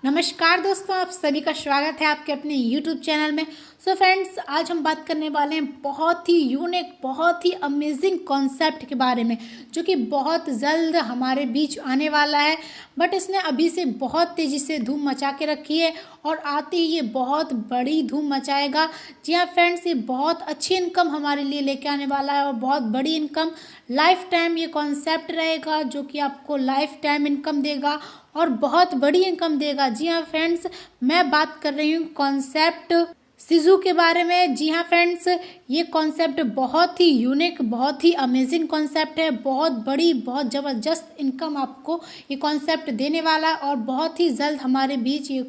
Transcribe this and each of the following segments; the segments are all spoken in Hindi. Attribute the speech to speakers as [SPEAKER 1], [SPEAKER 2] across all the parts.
[SPEAKER 1] नमस्कार दोस्तों, आप सभी का स्वागत है आपके अपने YouTube चैनल में। सो फ्रेंड्स, आज हम बात करने वाले हैं बहुत ही यूनिक, बहुत ही अमेजिंग कॉन्सेप्ट के बारे में, जो कि बहुत जल्द हमारे बीच आने वाला है। बट इसने अभी से बहुत तेज़ी से धूम मचा के रखी है और आते ही ये बहुत बड़ी धूम मचाएगा। जी हाँ फ्रेंड्स, ये बहुत अच्छी इनकम हमारे लिए लेके आने वाला है और बहुत बड़ी इनकम, लाइफ टाइम ये कॉन्सेप्ट रहेगा जो कि आपको लाइफ टाइम इनकम देगा और बहुत बड़ी इनकम देगा। जी हाँ फ्रेंड्स, मैं बात कर रही हूँ कॉन्सेप्ट सिजू के बारे में। जी हाँ फ्रेंड्स, ये कॉन्सेप्ट बहुत ही यूनिक, बहुत ही अमेजिंग कॉन्सेप्ट है। बहुत बड़ी, बहुत ज़बरदस्त इनकम आपको ये कॉन्सेप्ट देने वाला है और बहुत ही जल्द हमारे बीच ये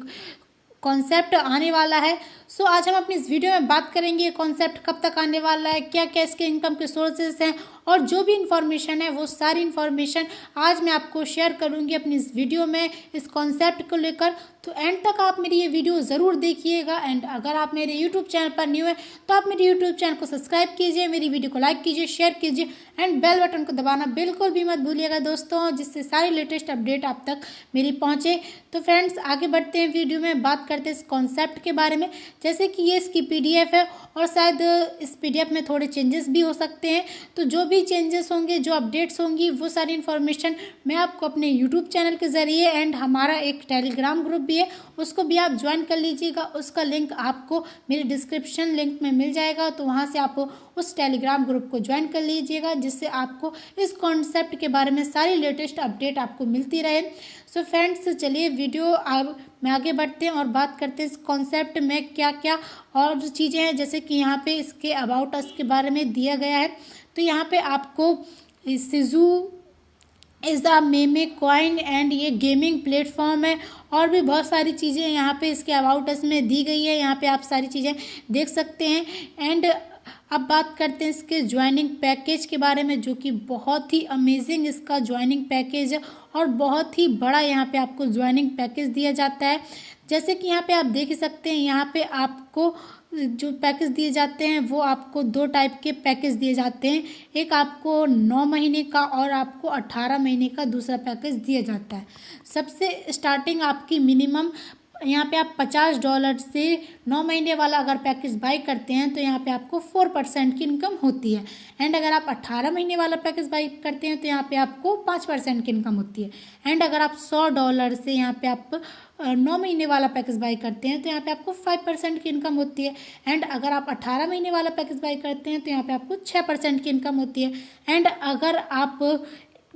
[SPEAKER 1] कॉन्सेप्ट आने वाला है। सो आज हम अपनी इस वीडियो में बात करेंगे ये कॉन्सेप्ट कब तक आने वाला है, क्या क्या इसके इनकम के सोर्सेज हैं और जो भी इन्फॉर्मेशन है वो सारी इन्फॉर्मेशन आज मैं आपको शेयर करूंगी अपनी इस वीडियो में इस कॉन्सेप्ट को लेकर। तो एंड तक आप मेरी ये वीडियो ज़रूर देखिएगा। एंड अगर आप मेरे यूट्यूब चैनल पर न्यू है तो आप मेरे यूट्यूब चैनल को सब्सक्राइब कीजिए, मेरी वीडियो को लाइक कीजिए, शेयर कीजिए एंड बेल बटन को दबाना बिल्कुल भी मत भूलिएगा दोस्तों, जिससे सारी लेटेस्ट अपडेट आप तक मेरी पहुँचे। तो फ्रेंड्स, आगे बढ़ते हैं वीडियो में, बात करते हैं इस कॉन्सेप्ट के बारे में। जैसे कि ये इसकी PDF है और शायद इस PDF में थोड़े चेंजेस भी हो सकते हैं। तो जो भी चेंजेस होंगे, जो अपडेट्स होंगी, वो सारी इन्फॉर्मेशन मैं आपको अपने यूट्यूब चैनल के ज़रिए एंड हमारा एक टेलीग्राम ग्रुप भी है, उसको भी आप ज्वाइन कर लीजिएगा। उसका लिंक आपको मेरे डिस्क्रिप्शन लिंक में मिल जाएगा, तो वहाँ से आप उस टेलीग्राम ग्रुप को ज्वाइन कर लीजिएगा, जिससे आपको इस कॉन्सेप्ट के बारे में सारी लेटेस्ट अपडेट आपको मिलती रहे। सो फ्रेंड्स, चलिए वीडियो अब मैं आगे बढ़ते हैं और बात करते हैं इस कॉन्सेप्ट में क्या क्या और चीज़ें हैं। जैसे कि यहाँ पे इसके अबाउट अस के बारे में दिया गया है। तो यहाँ पे आपको सिजू is a meme coin and ये गेमिंग प्लेटफॉर्म है और भी बहुत सारी चीज़ें यहाँ पे इसके अबाउट अस में दी गई है। यहाँ पे आप सारी चीज़ें देख सकते हैं। एंड अब बात करते हैं इसके ज्वाइनिंग पैकेज के बारे में, जो कि बहुत ही अमेजिंग इसका ज्वाइनिंग पैकेज है और बहुत ही बड़ा यहाँ पे आपको ज्वाइनिंग पैकेज दिया जाता है। जैसे कि यहाँ पे आप देख ही सकते हैं, यहाँ पे आपको जो पैकेज दिए जाते हैं वो आपको दो टाइप के पैकेज दिए जाते हैं। एक आपको 9 महीने का और आपको 18 महीने का दूसरा पैकेज दिया जाता है। सबसे स्टार्टिंग आपकी मिनिमम यहाँ पे आप $50 से 9 महीने वाला अगर पैकेज बाई करते हैं तो यहाँ पे आपको 4% की इनकम होती है। एंड अगर आप 18 महीने वाला पैकेज बाई करते हैं तो यहाँ पे आपको 5% की इनकम होती है। एंड अगर आप $100 से यहाँ पे आप 9 महीने वाला पैकेज बाई करते हैं तो यहाँ पे आपको 5% की इनकम होती है। एंड अगर आप 18 महीने वाला पैकेज बाई करते हैं तो यहाँ पे आपको 6% की इनकम होती है। एंड अगर आप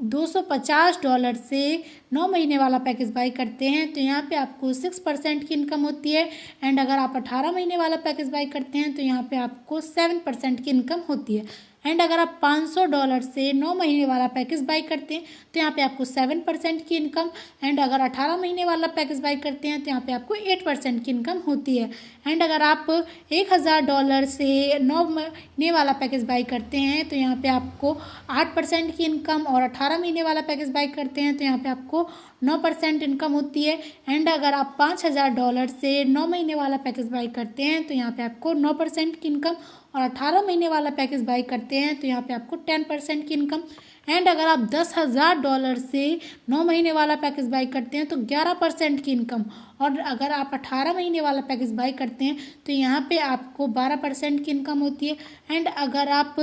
[SPEAKER 1] $250 से 9 महीने वाला पैकेज बाई करते हैं तो यहाँ पे आपको 6% की इनकम होती है। एंड अगर आप 18 महीने वाला पैकेज बाई करते हैं तो यहाँ पे आपको 7% की इनकम होती है। एंड अगर आप $500 से 9 महीने वाला पैकेज बाई करते हैं तो यहाँ पे आपको 7% की इनकम। एंड अगर 18 महीने वाला पैकेज बाई करते हैं तो यहाँ पे आपको 8% की इनकम होती है। एंड अगर आप $1000 से 9 महीने वाला पैकेज बाई करते हैं तो यहाँ पे आपको 8% की इनकम और 18 महीने वाला पैकेज बाई करते हैं तो यहाँ पे आपको 9% इनकम होती है। एंड अगर आप $5000 से 9 महीने वाला पैकेज बाई करते हैं तो यहाँ पे आपको 9% की इनकम और 18 महीने वाला पैकेज बाई करते हैं तो यहाँ पे आपको 10% की इनकम। एंड अगर आप $10,000 से 9 महीने वाला पैकेज बाई करते हैं तो 11% की इनकम। और अगर आप 18 महीने वाला पैकेज बाई करते हैं तो यहाँ पे आपको 12% की इनकम होती है। एंड अगर आप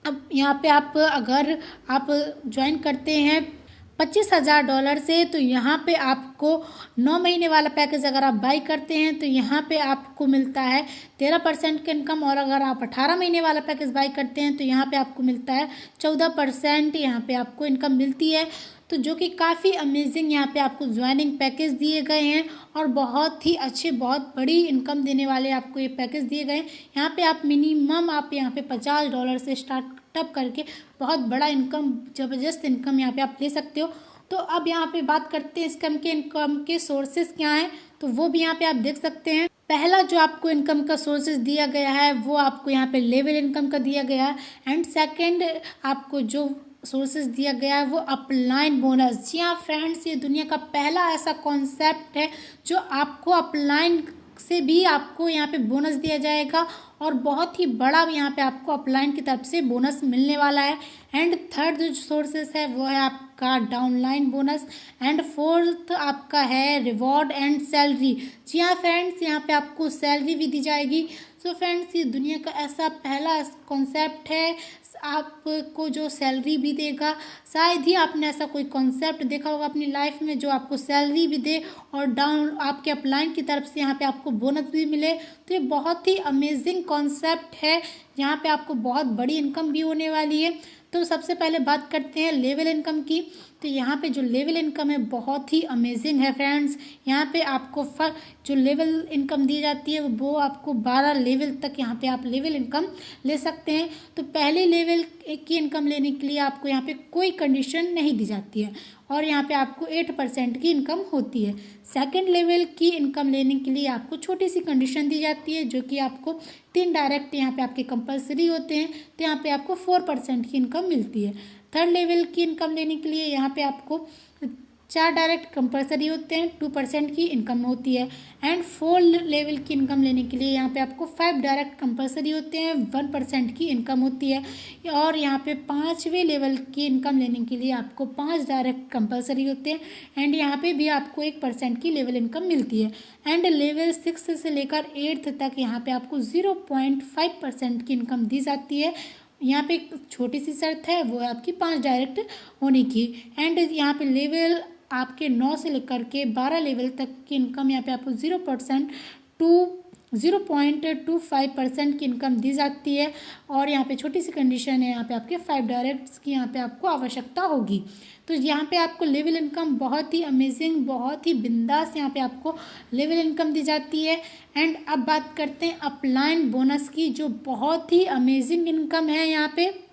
[SPEAKER 1] अब यहाँ पे अगर आप ज्वाइन करते हैं $25,000 से तो यहाँ पे आपको 9 महीने वाला पैकेज अगर आप बाई करते हैं तो यहाँ पे आपको मिलता है 13% की इनकम। और अगर आप 18 महीने वाला पैकेज बाई करते हैं तो यहाँ पे आपको मिलता है 14% यहाँ पे आपको इनकम मिलती है। तो जो कि काफ़ी अमेजिंग यहाँ पे आपको ज्वाइनिंग पैकेज दिए गए हैं और बहुत ही अच्छे, बहुत बड़ी इनकम देने वाले आपको ये पैकेज दिए गए हैं। यहाँ पे आप मिनिमम आप यहाँ पे $50 से स्टार्टअप करके बहुत बड़ा इनकम, ज़बरदस्त इनकम यहाँ पे आप ले सकते हो। तो अब यहाँ पे बात करते हैं इनकम के सोर्सेज क्या हैं, तो वो भी यहाँ पे आप देख सकते हैं। पहला जो आपको इनकम का सोर्सेज दिया गया है वो आपको यहाँ पे लेवल इनकम का दिया गया है। एंड सेकंड आपको जो सोर्सेज दिया गया है वो अपलाइन बोनस। जी हाँ फ्रेंड्स, ये दुनिया का पहला ऐसा कॉन्सेप्ट है जो आपको अपलाइन से भी आपको यहाँ पे बोनस दिया जाएगा और बहुत ही बड़ा यहाँ पे आपको अपलाइन की तरफ से बोनस मिलने वाला है। एंड थर्ड जो सोर्सेस है वो है आपका डाउनलाइन बोनस। एंड फोर्थ आपका है रिवॉर्ड एंड सैलरी। जी हाँ फ्रेंड्स, यहाँ पे आपको सैलरी भी दी जाएगी। सो फ्रेंड्स, ये दुनिया का ऐसा पहला कॉन्सेप्ट है आपको जो सैलरी भी देगा। शायद ही आपने ऐसा कोई कॉन्सेप्ट देखा होगा अपनी लाइफ में जो आपको सैलरी भी दे और डाउन आपके अपलाइन की तरफ से यहाँ पे आपको बोनस भी मिले। तो ये बहुत ही अमेजिंग कॉन्सेप्ट है, यहाँ पे आपको बहुत बड़ी इनकम भी होने वाली है। तो सबसे पहले बात करते हैं लेवल इनकम की। तो यहाँ पे जो लेवल इनकम है बहुत ही अमेजिंग है फ्रेंड्स। यहाँ पे आपको जो लेवल इनकम दी जाती है वो आपको 12 लेवल तक यहाँ पे आप लेवल इनकम ले सकते हैं। तो पहले लेवल की इनकम लेने के लिए आपको यहाँ पे कोई कंडीशन नहीं दी जाती है और यहाँ पे आपको 8% की इनकम होती है। सेकंड लेवल की इनकम लेने के लिए आपको छोटी सी कंडीशन दी जाती है जो कि आपको 3 डायरेक्ट यहाँ पे आपके कंपलसरी होते हैं, तो यहाँ पे आपको 4% की इनकम मिलती है। थर्ड लेवल की इनकम लेने के लिए यहाँ पे आपको 4 डायरेक्ट कंपलसरी होते हैं, 2% की इनकम होती है। एंड 4 लेवल की इनकम लेने के लिए यहाँ पे आपको 5 डायरेक्ट कंपलसरी होते हैं, 1% की इनकम होती है। और यहाँ पे 5वें लेवल की इनकम लेने के लिए आपको 5 डायरेक्ट कंपलसरी होते हैं एंड यहाँ पे भी आपको 1% की लेवल इनकम मिलती है। एंड लेवल 6 से लेकर 8 तक यहाँ पे आपको 0.5% की इनकम दी जाती है। यहाँ पे एक छोटी सी शर्त है, वो है आपकी 5 डायरेक्ट होने की। एंड यहाँ पे लेवल आपके 9 से लेकर के 12 लेवल तक की इनकम यहाँ पे आपको 0.25% की इनकम दी जाती है। और यहाँ पे छोटी सी कंडीशन है, यहाँ पे आपके 5 डायरेक्ट्स की यहाँ पे आपको आवश्यकता होगी। तो यहाँ पे आपको लेवल इनकम बहुत ही अमेजिंग, बहुत ही बिंदास यहाँ पे आपको लेवल इनकम दी जाती है। एंड अब बात करते हैं अपलाइन बोनस की, जो बहुत ही अमेजिंग इनकम है। यहाँ पे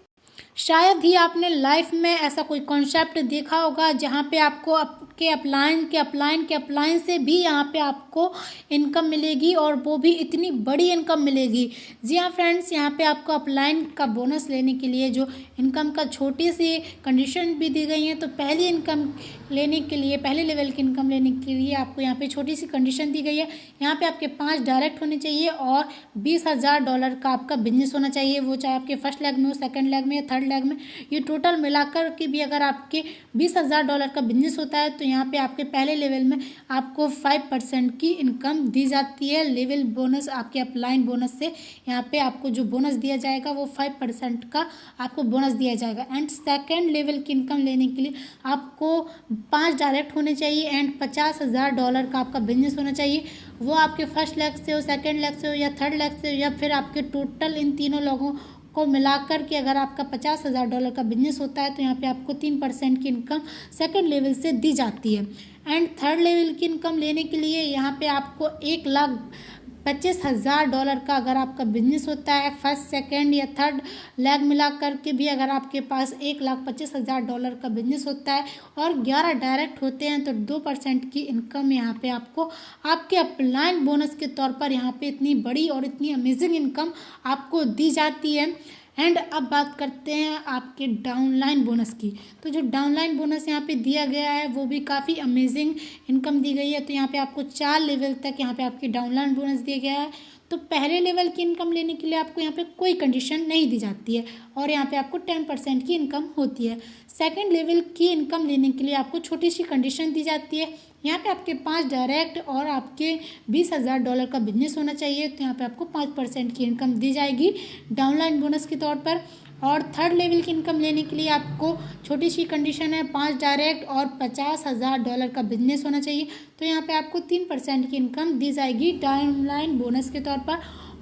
[SPEAKER 1] शायद ही आपने लाइफ में ऐसा कोई कॉन्सेप्ट देखा होगा जहाँ पे आपको आपके अपलाइन से भी यहाँ पे आपको इनकम मिलेगी और वो भी इतनी बड़ी इनकम मिलेगी। जी हाँ फ्रेंड्स, यहाँ पे आपको अपलाइन का बोनस लेने के लिए जो इनकम का छोटी सी कंडीशन भी दी गई है। तो पहली इनकम लेने के लिए, पहले लेवल की इनकम लेने के लिए आपको यहाँ पे छोटी सी कंडीशन दी गई है। यहाँ पे आपके 5 डायरेक्ट होने चाहिए और $20,000 का आपका बिजनेस होना चाहिए, वो चाहे आपके फर्स्ट लेग में हो, सेकंड लेग में या थर्ड लेग में। ये टोटल मिलाकर के भी अगर आपके $20,000 का बिजनेस होता है तो यहाँ पे आपके पहले लेवल में आपको 5% की इनकम दी जाती है। लेवल बोनस आपके अपलाइन बोनस से यहाँ पे आपको जो बोनस दिया जाएगा वो 5% का आपको बोनस दिया जाएगा। एंड सेकेंड लेवल की इनकम लेने के लिए आपको 5 डायरेक्ट होने चाहिए एंड $50,000 का आपका बिजनेस होना चाहिए, वो आपके फर्स्ट लेग से हो, सेकेंड लेग से हो या थर्ड लेग से हो, या फिर आपके टोटल इन तीनों लोगों को मिलाकर के अगर आपका $50,000 का बिजनेस होता है तो यहाँ पे आपको 3% की इनकम सेकंड लेवल से दी जाती है। एंड थर्ड लेवल की इनकम लेने के लिए यहाँ पे आपको $1,25,000 का अगर आपका बिजनेस होता है, फर्स्ट सेकंड या थर्ड लेग मिला करके भी अगर आपके पास $1,25,000 का बिजनेस होता है और 11 डायरेक्ट होते हैं तो 2% की इनकम यहाँ पे आपको आपके अपलाइन बोनस के तौर पर यहाँ पे इतनी बड़ी और इतनी अमेजिंग इनकम आपको दी जाती है। एंड अब बात करते हैं आपके डाउनलाइन बोनस की। तो जो डाउनलाइन बोनस यहाँ पे दिया गया है वो भी काफ़ी अमेजिंग इनकम दी गई है। तो यहाँ पे आपको 4 लेवल तक यहाँ पे आपकी डाउनलाइन बोनस दिया गया है। तो पहले लेवल की इनकम लेने के लिए आपको यहाँ पे कोई कंडीशन नहीं दी जाती है और यहाँ पे आपको 10% की इनकम होती है। सेकंड लेवल की इनकम लेने के लिए आपको छोटी सी कंडीशन दी जाती है, यहाँ पे आपके 5 डायरेक्ट और आपके $20,000 का बिजनेस होना चाहिए, तो यहाँ पे आपको 5% की इनकम दी जाएगी डाउनलाइन बोनस के तौर पर। और थर्ड लेवल की इनकम लेने के लिए आपको छोटी सी कंडीशन है, 5 डायरेक्ट और $50,000 का बिजनेस होना चाहिए, तो यहाँ पे आपको 3% की इनकम दी जाएगी डाउनलाइन बोनस के तौर पर।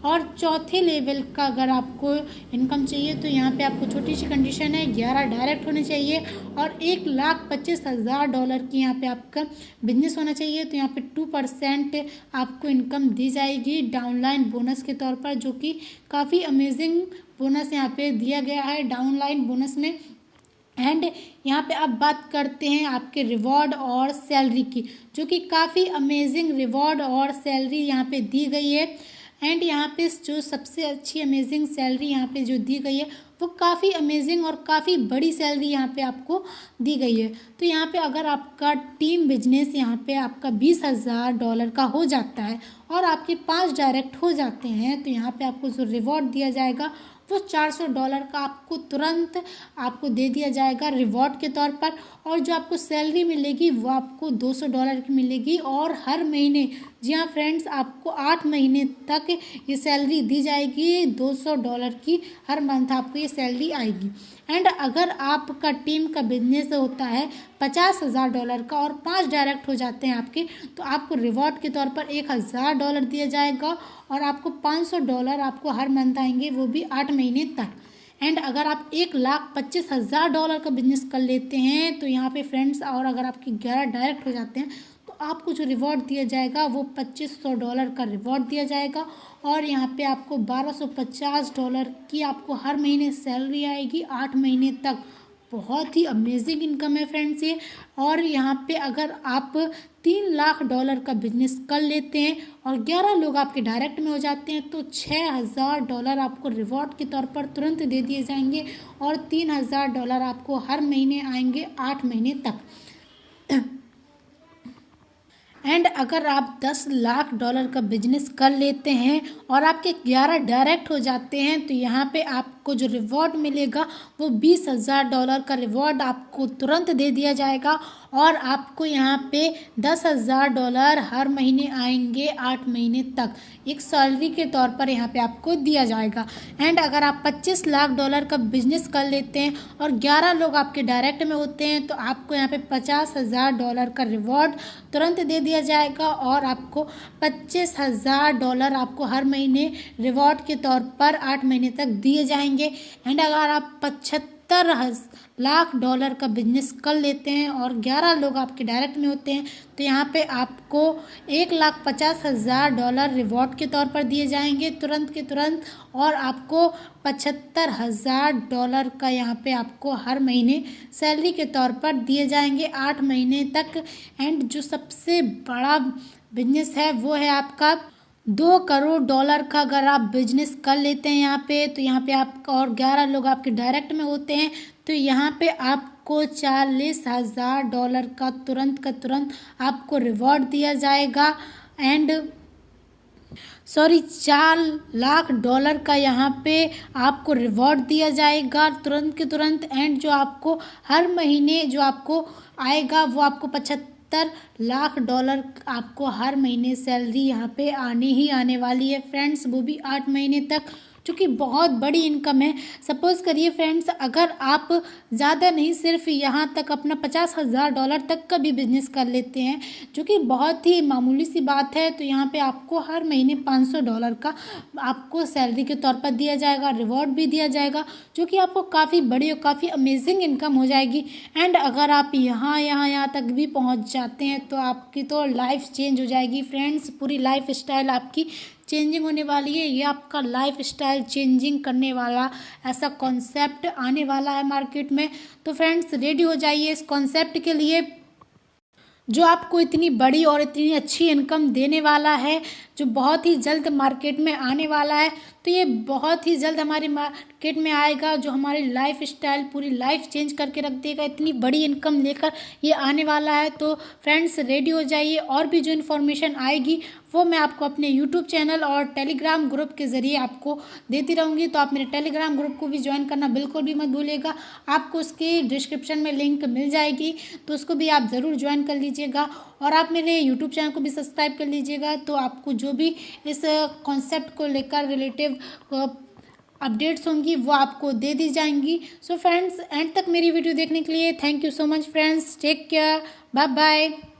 [SPEAKER 1] और चौथे लेवल का अगर आपको इनकम चाहिए तो यहाँ पे आपको छोटी सी कंडीशन है, 11 डायरेक्ट होने चाहिए और $1,25,000 की यहाँ पे आपका बिजनेस होना चाहिए, तो यहाँ पे 2% आपको इनकम दी जाएगी डाउनलाइन बोनस के तौर पर, जो कि काफ़ी अमेजिंग बोनस यहाँ पे दिया गया है डाउनलाइन बोनस में। एंड यहाँ पे अब बात करते हैं आपके रिवॉर्ड और सैलरी की, जो कि काफ़ी अमेजिंग रिवॉर्ड और सैलरी यहाँ पे दी गई है। एंड यहाँ पे जो सबसे अच्छी अमेजिंग सैलरी यहाँ पे जो दी गई है वो काफ़ी अमेजिंग और काफ़ी बड़ी सैलरी यहाँ पे आपको दी गई है। तो यहाँ पे अगर आपका टीम बिजनेस यहाँ पे आपका $20,000 का हो जाता है और आपके 5 डायरेक्ट हो जाते हैं तो यहाँ पे आपको जो रिवॉर्ड दिया जाएगा वो $400 का आपको तुरंत आपको दे दिया जाएगा रिवॉर्ड के तौर पर। और जो आपको सैलरी मिलेगी वो आपको $200 की मिलेगी और हर महीने, जी हाँ फ्रेंड्स, आपको 8 महीने तक ये सैलरी दी जाएगी। $200 की हर मंथ आपको ये सैलरी आएगी। एंड अगर आपका टीम का बिजनेस होता है $50,000 का और 5 डायरेक्ट हो जाते हैं आपके, तो आपको रिवॉर्ड के तौर पर $1,000 दिया जाएगा और आपको $500 आपको हर मंथ आएंगे, वो भी 8 महीने तक। एंड अगर आप $1,25,000 का बिजनेस कर लेते हैं तो यहाँ पे फ्रेंड्स, और अगर आपके 11 डायरेक्ट हो जाते हैं तो आपको जो रिवॉर्ड दिया जाएगा वो $2,500 का रिवॉर्ड दिया जाएगा और यहाँ पे आपको $1,250 की आपको हर महीने सैलरी आएगी 8 महीने तक। बहुत ही अमेजिंग इनकम है फ्रेंड्स ये। और यहाँ पे अगर आप $3,00,000 का बिजनेस कर लेते हैं और 11 लोग आपके डायरेक्ट में हो जाते हैं तो $6,000 आपको रिवॉर्ड के तौर पर तुरंत दे दिए जाएंगे और $3,000 आपको हर महीने आएंगे 8 महीने तक। एंड अगर आप $10,00,000 का बिजनेस कर लेते हैं और आपके 11 डायरेक्ट हो जाते हैं तो यहाँ पे आपको जो रिवॉर्ड मिलेगा वो $20,000 का रिवॉर्ड आपको तुरंत दे दिया जाएगा और आपको यहाँ पे $10,000 हर महीने आएंगे 8 महीने तक, एक सैलरी के तौर पर यहाँ पे आपको दिया जाएगा। एंड अगर आप $25,00,000 का बिजनेस कर लेते हैं और 11 लोग आपके डायरेक्ट में होते हैं तो आपको यहाँ पे $50,000 का रिवॉर्ड तुरंत दे दिया जाएगा और आपको $25,000 आपको हर महीने रिवॉर्ड के तौर पर 8 महीने तक दिए जाएंगे। एंड अगर आप $75,00,000 का बिजनेस कर लेते हैं और 11 लोग आपके डायरेक्ट में होते हैं तो यहाँ पे आपको $1,50,000 रिवॉर्ड के तौर पर दिए जाएंगे तुरंत के तुरंत और आपको $75,000 का यहाँ पे आपको हर महीने सैलरी के तौर पर दिए जाएंगे 8 महीने तक। एंड जो सबसे बड़ा बिजनेस है वो है आपका $2 करोड़ का अगर आप बिजनेस कर लेते हैं यहाँ पे आप और 11 लोग आपके डायरेक्ट में होते हैं तो यहाँ पे आपको $40,000 का तुरंत आपको रिवॉर्ड दिया जाएगा। एंड $4,00,000 का यहाँ पे आपको रिवॉर्ड दिया जाएगा तुरंत के तुरंत। एंड जो आपको हर महीने जो आपको आएगा वो आपको $75,00,000 आपको हर महीने सैलरी यहाँ पे आने वाली है फ्रेंड्स, वो भी 8 महीने तक, जो कि बहुत बड़ी इनकम है। सपोज़ करिए फ्रेंड्स, अगर आप ज़्यादा नहीं सिर्फ यहाँ तक अपना $50,000 तक का भी बिजनेस कर लेते हैं, जो कि बहुत ही मामूली सी बात है, तो यहाँ पे आपको हर महीने $500 का आपको सैलरी के तौर पर दिया जाएगा, रिवॉर्ड भी दिया जाएगा, जो कि आपको काफ़ी बड़ी और काफ़ी अमेजिंग इनकम हो जाएगी। एंड अगर आप यहाँ तक भी पहुँच जाते हैं तो आपकी तो लाइफ चेंज हो जाएगी फ्रेंड्स, पूरी लाइफ स्टाइल आपकी चेंजिंग होने वाली है। ये आपका लाइफ स्टाइल चेंजिंग करने वाला ऐसा कॉन्सेप्ट आने वाला है मार्केट में। तो फ्रेंड्स रेडी हो जाइए इस कॉन्सेप्ट के लिए, जो आपको इतनी बड़ी और इतनी अच्छी इनकम देने वाला है, जो बहुत ही जल्द मार्केट में आने वाला है। तो ये बहुत ही जल्द हमारे मार्केट में आएगा, जो हमारी लाइफ स्टाइल पूरी लाइफ चेंज करके रख देगा। इतनी बड़ी इनकम लेकर ये आने वाला है। तो फ्रेंड्स रेडी हो जाइए, और भी जो इन्फॉर्मेशन आएगी वो मैं आपको अपने यूट्यूब चैनल और टेलीग्राम ग्रुप के ज़रिए आपको देती रहूँगी। तो आप मेरे टेलीग्राम ग्रुप को भी ज्वाइन करना बिल्कुल भी मत भूलिएगा, आपको उसकी डिस्क्रिप्शन में लिंक मिल जाएगी, तो उसको भी आप ज़रूर ज्वाइन कर लीजिएगा। और आप मेरे यूट्यूब चैनल को भी सब्सक्राइब कर लीजिएगा, तो आपको जो भी इस कॉन्सेप्ट को लेकर रिलेटिव अपडेट्स होंगी वो आपको दे दी जाएंगी। सो फ्रेंड्स एंड तक मेरी वीडियो देखने के लिए thank you so much friends, take care, bye bye.